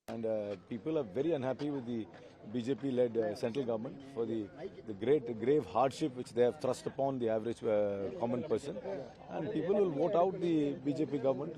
And people are very unhappy with the BJP-led central government for the grave hardship which they have thrust upon the average common person. And people will vote out the BJP government,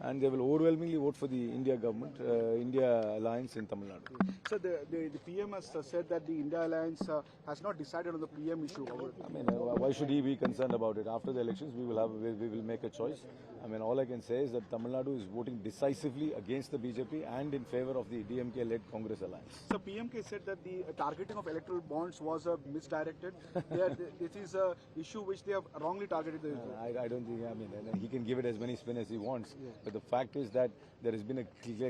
and they will overwhelmingly vote for the India government, India Alliance in Tamil Nadu. So the PM has said that the India Alliance has not decided on the PM issue. I mean, why should he be concerned about it? After the elections, we will make a choice. I mean, all I can say is that Tamil Nadu is voting decisively against the BJP and in favor of the DMK-led Congress alliance. So PMK said that the targeting of electoral bonds was misdirected. It is an issue which they have wrongly targeted. I don't think, I mean, he can give it as many spin as he wants. Yeah. But the fact is that there has been a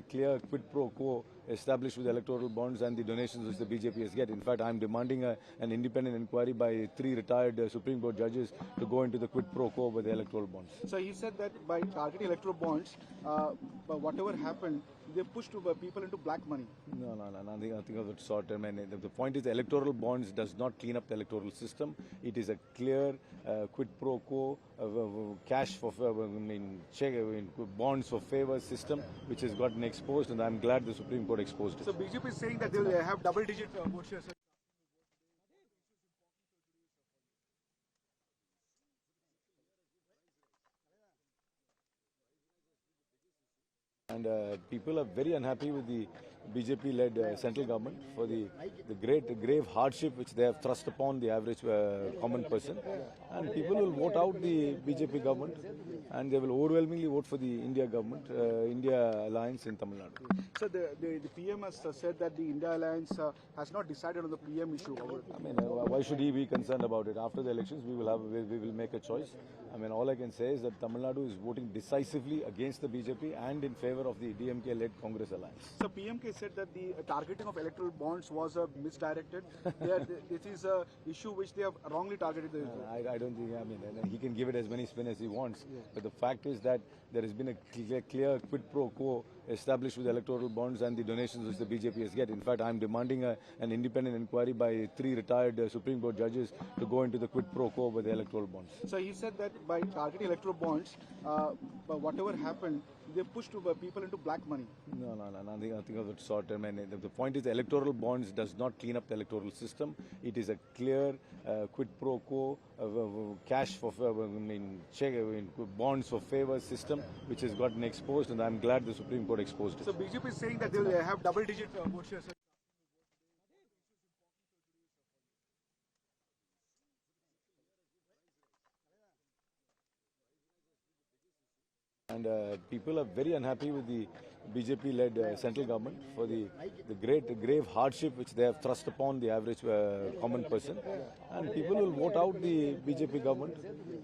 clear quid pro quo established with electoral bonds and the donations which the BJP has get. In fact, I'm demanding an independent inquiry by 3 retired Supreme Court judges to go into the quid pro quo with the electoral bonds. So he said that by targeting electoral bonds, whatever happened, they pushed people into black money. No, nothing of that sort. I mean, the point is the electoral bonds does not clean up the electoral system. It is a clear quid pro quo, cash for, bonds for favor system which has gotten exposed, and I'm glad the Supreme Court exposed it. So BJP is saying that they will have double-digit vote shares. And people are very unhappy with the BJP-led central government for the grave hardship which they have thrust upon the average common person. And people will vote out the BJP government, and they will overwhelmingly vote for the India government, India Alliance in Tamil Nadu. So the PM has said that the India Alliance has not decided on the PM issue. I mean, why should he be concerned about it? After the elections, we will make a choice. I mean, all I can say is that Tamil Nadu is voting decisively against the BJP and in favor of the DMK-led Congress alliance. So PMK said that the targeting of electoral bonds was misdirected. It is an issue which they have wrongly targeted. I don't think, I mean, he can give it as many spin as he wants. Yeah. But the fact is that there has been a clear quid pro quo established with electoral bonds and the donations which the BJP has get. In fact, I'm demanding an independent inquiry by 3 retired Supreme Court judges to go into the quid pro quo with the electoral bonds. So he said that by targeting electoral bonds, whatever happened, they pushed people into black money. No, nothing of that sort. I mean, the point is the electoral bonds does not clean up the electoral system. It is a clear quid pro quo, cash for, bonds for favor system which has gotten exposed, and I'm glad the Supreme Court exposed it. So BJP is saying that they will have double-digit vote shares. And people are very unhappy with the BJP-led central government for the grave hardship which they have thrust upon the average common person. And people will vote out the BJP government,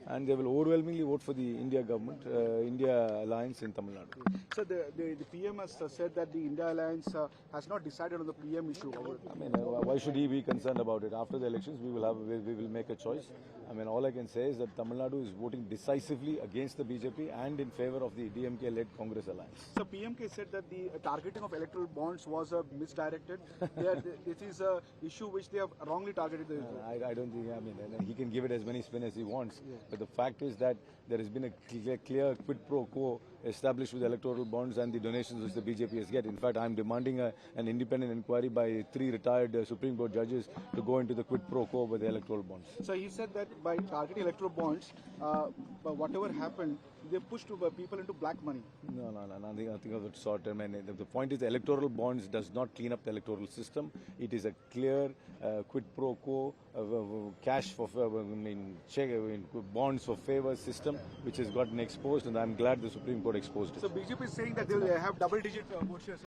and they will overwhelmingly vote for the India government, India Alliance in Tamil Nadu. So the PM has said that the India Alliance has not decided on the PM issue. I mean, why should he be concerned about it? After the elections, we will make a choice. I mean, all I can say is that Tamil Nadu is voting decisively against the BJP and in favor of the DMK-led Congress alliance. So PMK said that the targeting of electoral bonds was misdirected. It is an issue which they have wrongly targeted. I don't think, I mean, he can give it as many spin as he wants. Yeah. But the fact is that there has been a clear quid pro quo established with electoral bonds and the donations which the BJP has get. In fact, I'm demanding an independent inquiry by 3 retired Supreme Court judges to go into the quid pro quo with the electoral bonds. So he said that by targeting electoral bonds, whatever happened, they pushed people into black money. No, nothing of that sort. I mean, the point is the electoral bonds does not clean up the electoral system. It is a clear quid pro quo, cash for, bonds for favor system which has gotten exposed, and I'm glad the Supreme Court exposed it. So BJP is saying that they will have double-digit vote shares.